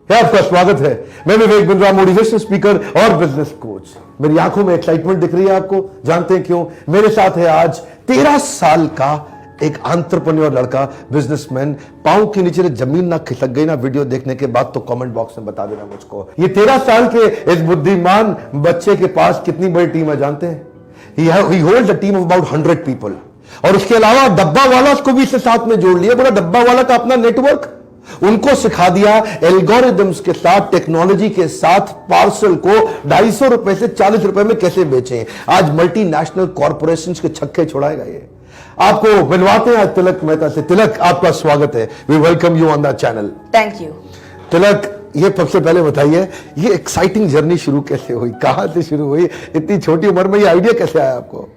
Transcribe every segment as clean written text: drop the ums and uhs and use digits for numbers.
आपका स्वागत है। मैं विवेक बिंद्रा, मोटिवेशनल स्पीकर और बिजनेस कोच। मेरी आंखों में एक्साइटमेंट दिख रही है आपको, जानते हैं क्यों? मेरे साथ है आज 13 साल का एक एंटरप्रेन्योर लड़का, बिजनेसमैन। पांव के नीचे जमीन ना खिसक गई ना वीडियो देखने के बाद तो कमेंट बॉक्स में बता देना मुझको। ये 13 साल के इस बुद्धिमान बच्चे के पास कितनी बड़ी टीम है जानते हैं? He holds a team of about 100 people। और उसके अलावा डब्बा वाला को भी इसके साथ में जोड़ लिया। बोला डब्बा वाला का अपना नेटवर्क, उनको सिखा दिया एल्गोरिदम्स के साथ, टेक्नोलॉजी के साथ पार्सल को 250 रुपए से 40 रुपए में कैसे बेचें। आज मल्टीनेशनल कॉर्पोरेशंस के छक्के छुड़ाएगा ये। आपको मिलवाते हैं आज तिलक मेहता से। तिलक, आपका स्वागत है। We welcome you on the channel. Thank you. Tilak, ये सबसे पहले बताइए, ये एक्साइटिंग जर्नी शुरू कैसे हुई, कहां से शुरू हुई? इतनी छोटी उम्र में ये आइडिया कैसे आया आपको?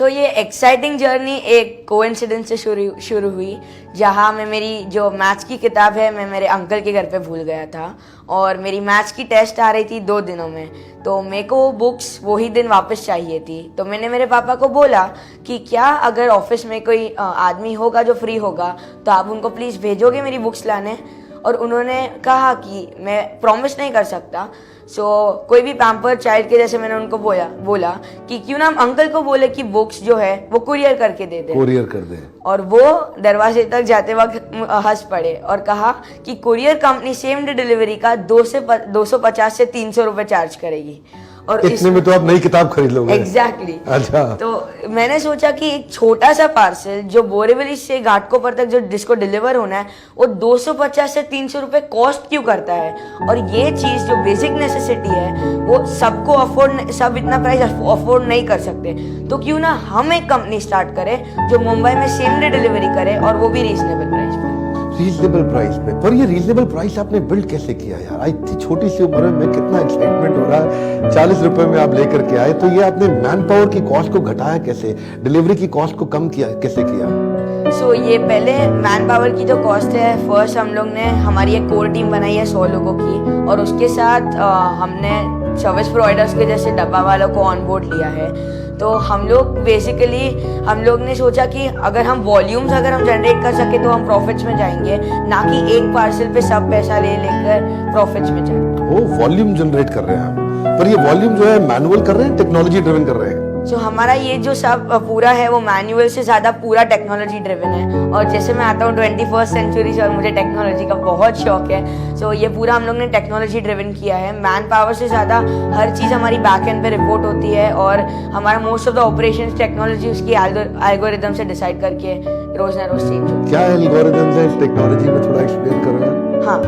ये एक्साइटिंग जर्नी एक कोइंसिडेंस से शुरू हुई, जहाँ मैं मेरी जो मैथ्स की किताब है मैं मेरे अंकल के घर पे भूल गया था और मेरी मैथ्स की टेस्ट आ रही थी 2 दिनों में। तो मेरे को वो बुक्स वही दिन वापस चाहिए थी। तो मैंने मेरे पापा को बोला कि क्या अगर ऑफिस में कोई आदमी होगा जो फ्री होगा तो आप उनको प्लीज़ भेजोगे मेरी बुक्स लाने। और उन्होंने कहा कि मैं प्रॉमिस नहीं कर सकता। कोई भी पैम्पर चाइल्ड के जैसे मैंने उनको बोला कि क्यों ना हम अंकल को बोले कि बुक्स जो है वो कुरियर करके दे दे। कुरियर कर दे। और वो दरवाजे तक जाते वक्त हंस पड़े और कहा कि courier company same day delivery का 250 से 300 रुपए चार्ज करेगी। और इतने में तो आप नई किताब खरीद लोगे। एग्जैक्टली। अच्छा। तो मैंने सोचा कि एक छोटा सा पार्सल जो बोरीवली से घाटकोपर तक जो जिसको डिलीवर होना है वो 250 से 300 रुपए कॉस्ट क्यों करता है। और ये चीज जो बेसिक नेसेसिटी है वो सब इतना प्राइस अफोर्ड नहीं कर सकते। तो क्यों ना हम एक कंपनी स्टार्ट करें जो मुंबई में सेम डे डिलीवरी करे और वो भी रीजनेबल प्राइस पे। रीजनेबल प्राइस पे? पर ये रीजनेबल प्राइस आपने बिल्ड कैसे किया यार? इतनी छोटी सी उम्र में कितना एक्साइटमेंट हो रहा है। 40 रुपए में आप लेकर के आए, तो ये आपने मैन पावर की कॉस्ट को घटाया कैसे, डिलीवरी की कॉस्ट को कम किया कैसे किया? ये पहले मैन पावर की जो कॉस्ट है, फर्स्ट हम लोग ने हमारी एक कोर टीम बनाई है 100 लोगों की और उसके साथ हमने सर्विस प्रोवाइडर्स के जैसे डब्बा वालों को ऑन बोर्ड लिया है। तो हम लोग ने सोचा कि अगर हम वॉल्यूम्स जनरेट कर सके तो हम प्रॉफिट्स में जाएंगे, ना कि एक पार्सल पे सब पैसा लेकर प्रॉफिट्स में जाएंगे। वो वॉल्यूम जनरेट कर रहे हैं आप, पर ये वॉल्यूम जो है मैनुअल कर रहे हैं, टेक्नोलॉजी ड्रिवन कर रहे हैं? हमारा ये जो सब पूरा है वो मैनुअल से ज्यादा पूरा टेक्नोलॉजी ड्रिवन है। और जैसे मैं आता हूँ 21st सेंचुरी से और मुझे टेक्नोलॉजी का बहुत शौक है। ये पूरा हम लोग ने टेक्नोलॉजी ड्रिवन किया है। मैन पावर से ज्यादा हर चीज हमारी बैक एंड पे रिपोर्ट होती है और हमारा most of the operations technology उसकी एल्गोरिदम से डिसाइड करके रोज ना रोज चेंज होती है। क्या एल्गोरिदम्स है इस टेक्नोलॉजी में, थोड़ा एक्सप्लेन करो। हाँ,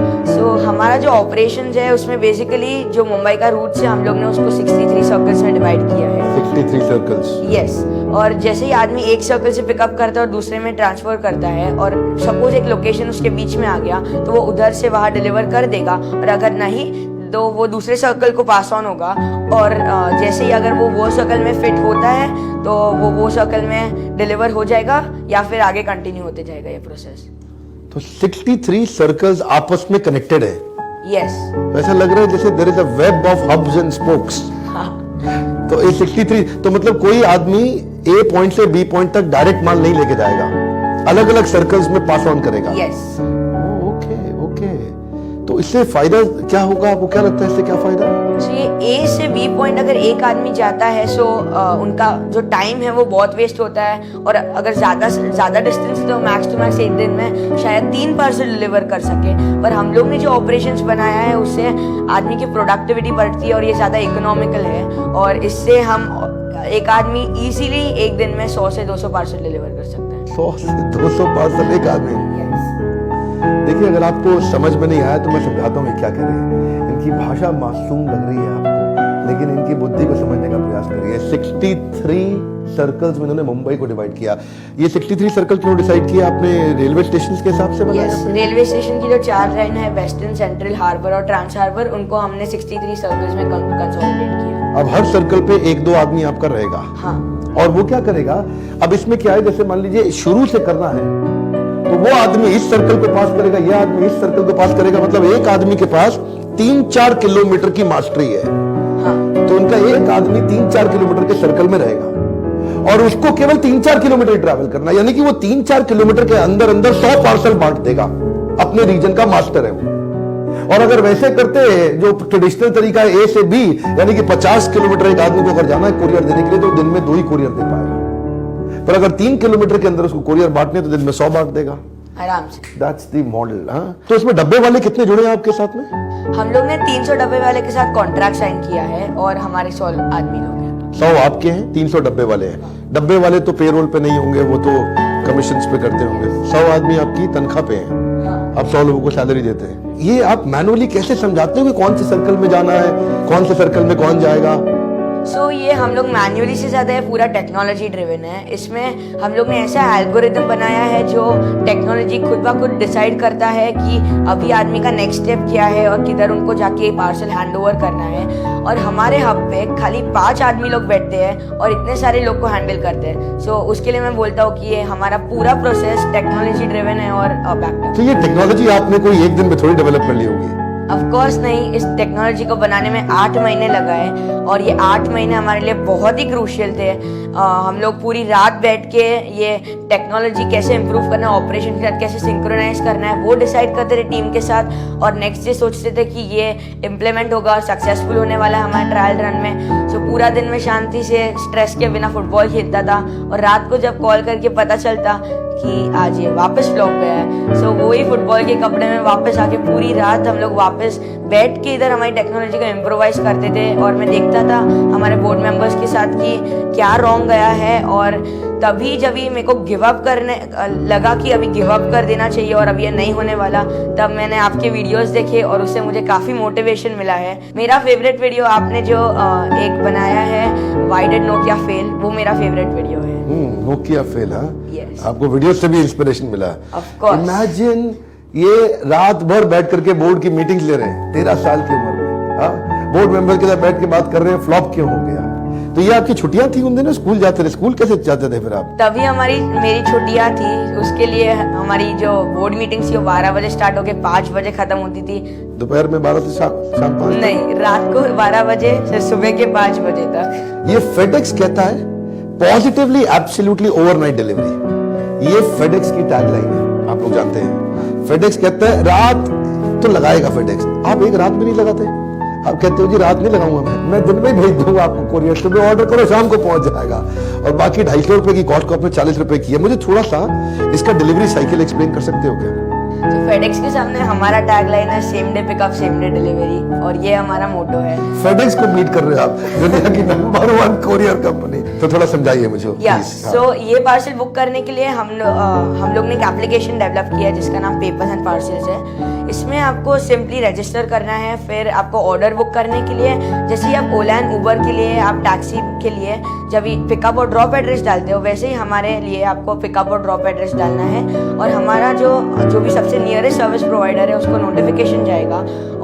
हमारा जो ऑपरेशंस है उसमें बेसिकली जो मुंबई का रूट से हम लोग ने उसको 63 सर्कल्स में डिवाइड किया है। 63 सर्कल्स? यस। और जैसे ही आदमी एक सर्कल से पिकअप करता है और दूसरे में ट्रांसफर करता है और सपोज एक लोकेशन उसके बीच में आ गया तो वो उधर से वहां डिलीवर कर देगा, और अगर नहीं तो वो दूसरे सर्कल को पास ऑन होगा। और जैसे ही अगर वो सर्कल में फिट होता है तो वो सर्कल में डिलीवर हो जाएगा या फिर आगे कंटिन्यू होते जाएगा ये प्रोसेस। तो 63 सर्कल्स आपस में कनेक्टेड है? यस। ऐसा लग रहा है जैसे there is a web of hubs and spokes. तो ये 63, तो मतलब कोई आदमी ए पॉइंट से बी पॉइंट तक डायरेक्ट माल नहीं लेके जाएगा, अलग अलग सर्कल्स में पास ऑन करेगा। यस। ओके। तो इससे फायदा क्या होगा आपको, क्या लगता है इससे क्या फायदा? ये ए से बी पॉइंट अगर एक आदमी जाता है उनका जो टाइम है वो बहुत वेस्ट होता है। और अगर ज्यादा डिस्टेंस तो मैक्स टू मैक्स एक दिन में शायद 3 पार्सल डिलीवर कर सके। पर हम लोग ने जो ऑपरेशंस बनाया है उससे आदमी की प्रोडक्टिविटी बढ़ती है और ये ज्यादा इकोनॉमिकल है। और इससे हम एक आदमी इजीली एक दिन में 100 से 200 पार्सल डिलीवर कर सकते हैं। 100 से 200 पार्सल एक आदमी? देखिए, अगर आपको समझ में नहीं आया तो मैं समझाता हूँ क्या कह रहे हैं। इनकी भाषा मासूम लग रही है आपको, लेकिन इनकी बुद्धि को समझने का प्रयास करिए। 63 सर्कल्स में इन्होंने मुंबई को डिवाइड किया। ये 63 सर्कल क्यों डिसाइड किया आपने? रेलवे स्टेशन के हिसाब से बनाया? रेलवे स्टेशन की जो 4 लाइन है, वेस्टर्न, सेंट्रल, हार्बर और ट्रांस हार्बर, उनको हमने 63 सर्कल्स में कंसोलिडेट किया। अब हर सर्कल पे 1-2 आदमी आपका रहेगा। हाँ। और वो क्या करेगा? अब इसमें क्या है, जैसे मान लीजिए शुरू से करना है तो वो आदमी इस सर्कल को पास करेगा, ये आदमी इस सर्कल को पास करेगा। मतलब एक आदमी के पास 3-4 किलोमीटर की मास्टरी है। हाँ। तो उनका एक आदमी 3-4 किलोमीटर के सर्कल में रहेगा और उसको केवल 3-4 किलोमीटर ट्रैवल करना, यानी कि वो 3-4 किलोमीटर के अंदर 100 पार्सल बांट देगा। अपने रीजन का मास्टर है वो। और अगर वैसे करते जो ट्रेडिशनल तरीका है A से B, यानी कि 50 किलोमीटर एक आदमी को अगर जाना है कुरियर देने के लिए, तो दिन में 2 ही कुरियर दे पाएगा। पर अगर 3 किलोमीटर के अंदर उसको कुरियर बांटने, तो दिन में 100 बांट देगा आराम से। That's the model. हाँ, तो इसमें डब्बे वाले कितने जुड़े हैं आपके साथ में? हम लोग ने 300 डब्बे वाले के साथ कॉन्ट्रैक्ट साइन किया है और हमारे 100 आदमी लोग हैं। 100 आपके हैं, 300 डब्बे वाले हैं। डब्बे वाले तो पेरोल पे नहीं होंगे, वो तो कमीशंस पे करते होंगे। 100 आदमी आपकी तनख्वाह पे हैं, आप 100 लोगों को सैलरी देते हैं। ये आप मैनुअली कैसे समझाते हो कि कौन से सर्कल में जाना है, कौन से सर्कल में कौन जाएगा? ये हम लोग मैन्युअली से ज़्यादा है पूरा टेक्नोलॉजी ड्रिवन है। इसमें हम लोग ने ऐसा एल्गोरिदम बनाया है जो टेक्नोलॉजी खुद ब खुद डिसाइड करता है कि अभी आदमी का नेक्स्ट स्टेप क्या है और किधर उनको जाके पार्सल हैंड ओवर करना है। और हमारे हब पे खाली 5 आदमी लोग बैठते हैं और इतने सारे लोग को हैंडल करते हैं। उसके लिए मैं बोलता हूँ कि ये हमारा पूरा प्रोसेस टेक्नोलॉजी ड्रिवन है और बैकअप। तो ये टेक्नोलॉजी आपने कोई एक दिन में थोड़ी डेवलप कर ली होगी? ऑफ कोर्स नहीं, इस टेक्नोलॉजी को बनाने में 8 महीने लगा है और ये 8 महीने हमारे लिए बहुत ही क्रूशियल थे। हम लोग पूरी रात बैठ के ये टेक्नोलॉजी कैसे इम्प्रूव करना है, ऑपरेशन के साथ कैसे सिंक्रोनाइज करना है, वो डिसाइड करते थे टीम के साथ। और नेक्स्ट डे सोचते थे कि ये इम्प्लीमेंट होगा और सक्सेसफुल होने वाला है हमारे ट्रायल रन में। पूरा दिन में शांति से स्ट्रेस के बिना फुटबॉल खेलता था और रात को जब कॉल करके पता चलता कि आज ये वापस फ्लॉप गया है, वही फुटबॉल के कपड़े में वापस आके पूरी रात हम लोग वापस बैठ के इधर हमारी टेक्नोलॉजी को इम्प्रोवाइज करते थे। और मैं देखता था हमारे बोर्ड मेंबर्स के साथ कि क्या रॉन्ग गया है। और तभी जब ही मेरे को गिव अप करने लगा कि अभी गिव अप कर देना चाहिए और अभी ये नहीं होने वाला, तब मैंने आपके वीडियोस देखे और उससे मुझे काफ़ी मोटिवेशन मिला है। मेरा फेवरेट वीडियो आपने जो एक बनाया है व्हाई डिड नोकिया फेल, वो मेरा फेवरेट वीडियो है। Nokia fail? हाँ, Yes. आपको वीडियो से भी इंस्पिरेशन मिला? Of course. इमेजिन ये रात भर बैठ करके बोर्ड की मीटिंग्स ले रहे हैं 13 साल की उम्र में। हाँ, बोर्ड मेंबर के साथ बैठ के बात कर रहे हैं फ्लॉप क्यों हो गया। तो ये आपकी छुट्टियां थी उन दिनों? स्कूल जाते थे? स्कूल कैसे जाते थे फिर आप? तभी मेरी छुट्टियां थी। उसके लिए हमारी जो बोर्ड मीटिंग थी वो 12 बजे स्टार्ट होके 5 बजे खत्म होती थी। दोपहर में 12 से शाम 5? नहीं, रात को 12 बजे से सुबह के 5 बजे तक। ये फेडेक्स कहता है पॉजिटिवली एब्सोल्युटली ओवरनाइट डिलीवरी। ये फेडेक्स की टैगलाइन है, आप लोग जानते हैं। फेडेक्स कहता है रात तो लगाएगा फेडेक्स। आप एक रात भी नहीं लगाते, आप कहते हो जी रात नहीं लगाऊंगा, मैं दिन में भेज दूंगा आपको कुरियर। सुबह ऑर्डर करो, शाम को पहुंच जाएगा। और बाकी 250 रुपए की कॉस्ट को आपने 40 रुपए की है। मुझे थोड़ा सा इसका डिलीवरी साइकिल एक्सप्लेन कर सकते हो क्या? फेडेक्स के सामने हमारा टैगलाइन है same day pickup same day delivery और ये हमारा मोटो है। फेडेक्स को मीट कर रहे हो आप, दुनिया की नंबर 1 कोरियर कंपनी। तो थोड़ा समझाइए मुझे। ये पार्सल बुक करने के लिए हम लोग ने एक एप्लीकेशन डेवलप किया है जिसका नाम पेपर्स एंड पार्सल्स है। इसमें आपको सिंपली रजिस्टर करना है, फिर आपको ऑर्डर बुक करने के लिए जैसे ही आप ओला एंड उबर के लिए, आप टैक्सी के लिए जब पिकअप और ड्रॉप एड्रेस डालते हो, वैसे ही हमारे लिए आपको पिकअप और ड्रॉप एड्रेस डालना है। और हमारा जो भी सबसे नियरेस्ट सर्विस प्रोवाइडर है उसको नोटिफिकेशन जाएगा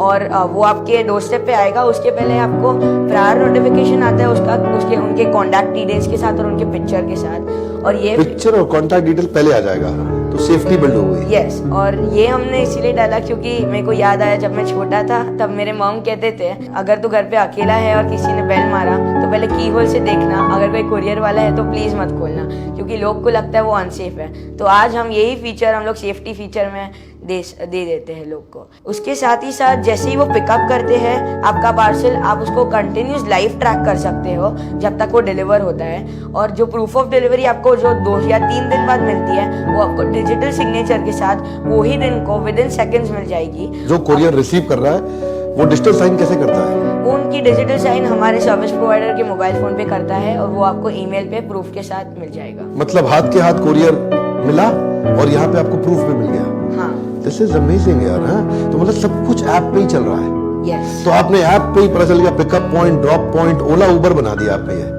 और वो आपके डोरस्टेप पे आएगा। उसके पहले आपको प्रायर नोटिफिकेशन आता है उसके उनके कॉन्टैक्ट डिटेल्स के साथ और उनके पिक्चर के साथ। और ये पिक्चर और कॉन्टैक्ट डिटेल पहले आ जाएगा, तो सेफ्टी बिल्ड हो गई। यस, और ये हमने इसीलिए डाला क्योंकि मेरे को याद आया जब मैं छोटा था तब मेरे मॉम कहते थे अगर तू घर पे अकेला है और किसी ने बेल मारा तो पहले की होल से देखना, अगर कोई कुरियर वाला है तो प्लीज मत खोलना, क्योंकि लोग को लगता है वो अनसेफ है। तो आज हम यही फीचर हम लोग सेफ्टी फीचर में दे देते हैं लोग को। उसके साथ ही साथ जैसे ही वो पिकअप करते हैं आपका पार्सल, आप उसको कंटिन्यूस लाइव ट्रैक कर सकते हो जब तक वो डिलीवर होता है। और जो प्रूफ ऑफ डिलीवरी आपको जो 2 या 3 दिन बाद मिलती है वो आपको डिजिटल सिग्नेचर के साथ वो ही दिन को विदिन सेकंड्स मिल जाएगी। जो कुरियर रिसीव कर रहा है वो डिजिटल साइन कैसे करता है? वो उनकी डिजिटल साइन हमारे सर्विस प्रोवाइडर के मोबाइल फोन पे करता है और वो आपको ईमेल पे प्रूफ के साथ मिल जाएगा। मतलब हाथ के हाथ कुरियर मिला और यहाँ पे आपको प्रूफ भी मिल गया। हाँ, दिस इज अमेजिंग यार। हाँ, तो मतलब सब कुछ ऐप पे ही चल रहा है। यस, तो आपने ऐप पे ही पता चल गया, पिकअप पॉइंट, ड्रॉप पॉइंट, ओला उबर बना दिया आपने ये।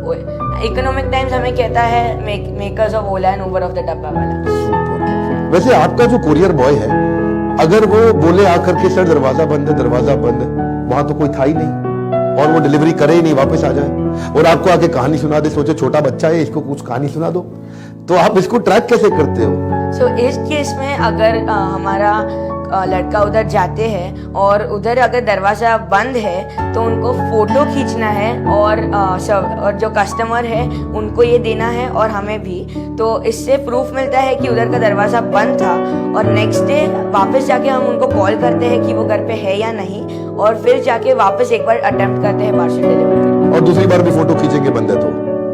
इकोनॉमिक टाइम्स हमें कहता है makers of Ola and Uber of the डब्बा वाला। वैसे आपका जो कुरियर बॉय है, अगर वो बोले आकर के सर दरवाजा बंद है, दरवाजा बंद है, वहां तो कोई था ही नहीं और वो डिलीवरी करे ही नहीं, वापस आ जाए और आपको आके कहानी सुना दे, सोचे छोटा बच्चा है इसको कुछ कहानी सुना दो, तो आप इसको ट्रैक कैसे करते हो? इस केस में अगर हमारा लड़का उधर जाते हैं और उधर अगर दरवाज़ा बंद है तो उनको फ़ोटो खींचना है और जो कस्टमर है उनको ये देना है और हमें भी। तो इससे प्रूफ मिलता है कि उधर का दरवाज़ा बंद था और नेक्स्ट डे वापस जाके हम उनको कॉल करते हैं कि वो घर पे है या नहीं, और फिर जाके वापस एक बार अटेम्प्ट करते हैं पार्सल डिलीवर करने। और दूसरी बार भी फोटो खींचेंगे बंद है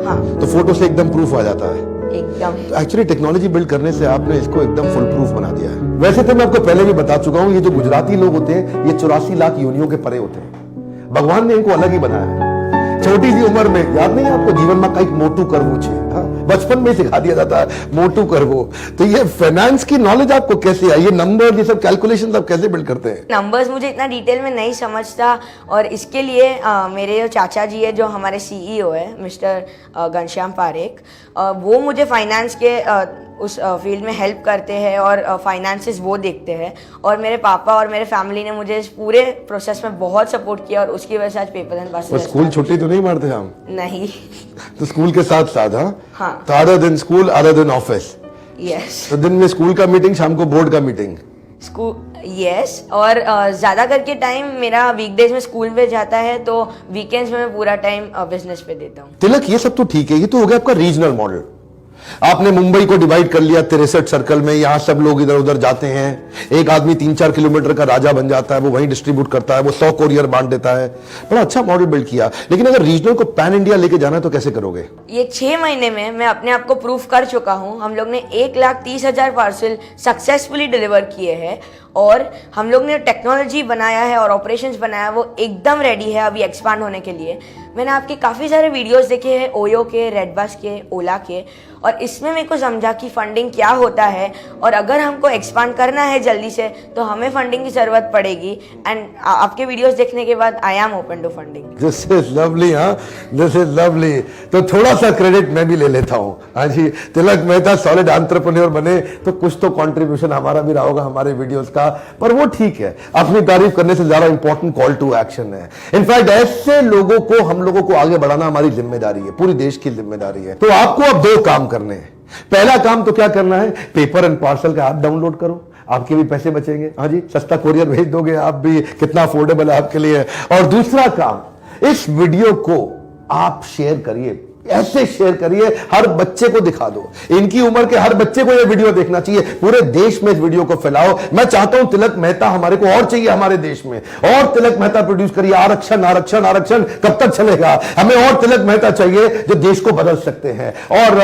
हाँ, तो फोटो से एकदम प्रूफ आ जाता है। एकदम। एक्चुअली टेक्नोलॉजी बिल्ड करने से आपने इसको एकदम फुल प्रूफ बना दिया है। वैसे तो मैं आपको पहले भी बता चुका हूं, ये जो गुजराती लोग होते हैं ये 84 लाख योनियों के परे होते हैं। भगवान ने इनको अलग ही बनाया है। छोटी सी उम्र में, याद नहीं है आपको, जीवन में कई मोटू करवू छे, बचपन में सिखा दिया जाता है मोटू करवो। तो ये फाइनेंस की नॉलेज आपको कैसे आई? ये नंबर, ये सब कैलकुलेशन आप कैसे बिल्ड करते हैं? नंबर्स मुझे इतना डिटेल में नहीं समझता और इसके लिए मेरे जो चाचा जी है, जो हमारे सीईओ है मिस्टर घनश्याम पारेख, वो मुझे फाइनेंस के उस फील्ड में हेल्प करते हैं और फाइनेंसेस वो देखते हैं। और मेरे पापा और मेरे फैमिली ने मुझे इस पूरे प्रोसेस में बहुत सपोर्ट किया और उसकी वजह से आज पेपर एंड पार्सल। स्कूल छुट्टी तो नहीं मारते हम? नहीं। तो स्कूल के साथ साथ? हाँ। तो अदर दिन स्कूल, अदर दिन ऑफिस? यस। तो दिन में स्कूल का मीटिंग, शाम को बोर्ड का मीटिंग? School, yes. और ज़्यादा करके टाइम मेरा वीकडेज में स्कूल में जाता है, तो वीकेंड्स में मैं पूरा टाइम बिजनेस पे देता हूँ। तिलक, ये सब तो ठीक है, ये तो हो गया आपका रीजनल मॉडल। आपने मुंबई को डिवाइड कर लिया 63 सर्कल में, यहां सब लोग इधर उधर जाते हैं। एक आदमी 3-4 किलोमीटर का राजा बन जाता है, वो वहीं डिस्ट्रीब्यूट करता है, वो 100 कोरियर बांट देता है। बड़ा अच्छा मॉडल बिल्ड किया। लेकिन अगर रीजनल को पैन इंडिया लेके जाना है तो कैसे करोगे? ये 6 महीने में मैं अपने आप को प्रूफ कर चुका हूँ। हम लोग ने 1,30,000 पार्सल सक्सेसफुली डिलीवर किए हैं और हम लोग ने टेक्नोलॉजी बनाया है और ऑपरेशंस बनाया, वो एकदम रेडी है अभी एक्सपांड होने के लिए। मैंने आपके काफ़ी सारे वीडियोस देखे हैं, ओयो के, रेडबस के, ओला के, और इसमें मेरे को समझा कि फंडिंग क्या होता है और अगर हमको एक्सपांड करना है जल्दी से तो हमें फंडिंग की ज़रूरत पड़ेगी। एंड आपके वीडियोस देखने के बाद I am open to funding. This is lovely. हाँ, दिस इज लवली। तो थोड़ा सा क्रेडिट मैं भी ले लेता हूँ। हाँ जी, तिलक मेहता सॉलिड एंटरप्रेन्योर बने तो कुछ तो कंट्रीब्यूशन हमारा भी रहा होगा हमारे वीडियोस का, पर वो ठीक है। अपनी तारीफ करने से ज्यादा इंपॉर्टेंट कॉल टू एक्शन है। इनफैक्ट ऐसे लोगों को, हम लोगों को आगे बढ़ाना हमारी जिम्मेदारी है, पूरी देश की जिम्मेदारी है। तो आपको अब 2 काम करने हैं। पहला काम तो क्या करना है? पेपर एंड पार्सल का ऐप डाउनलोड करो, आपके भी पैसे बचेंगे। हाँ जी, सस्ता कोरियर भेज दोगे आप भी, कितना अफोर्डेबल है आपके लिए। और दूसरा काम, इस वीडियो को आप शेयर करिए, ऐसे शेयर करिए, हर बच्चे को दिखा दो। इनकी उम्र के हर बच्चे को यह वीडियो देखना चाहिए। पूरे देश में इस वीडियो को फैलाओ। मैं चाहता हूं तिलक मेहता हमारे को और चाहिए हमारे देश में, और तिलक मेहता प्रोड्यूस करिए। आरक्षण आरक्षण आरक्षण कब तक चलेगा? हमें और तिलक मेहता चाहिए जो देश को बदल सकते हैं। और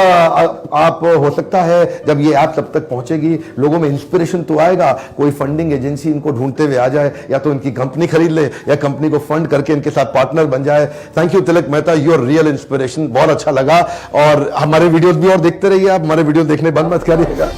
आप, हो सकता है जब ये ऐप सब तक पहुंचेगी, लोगों में इंस्पिरेशन तो आएगा, कोई फंडिंग एजेंसी इनको ढूंढते हुए आ जाए, या तो इनकी कंपनी खरीद ले या कंपनी को फंड करके इनके साथ पार्टनर बन जाए। Thank you Tilak Mehta, your real inspiration. बहुत अच्छा लगा। और हमारे वीडियोस भी और देखते रहिए आप, हमारे वीडियो देखने बंद मत करिएगा।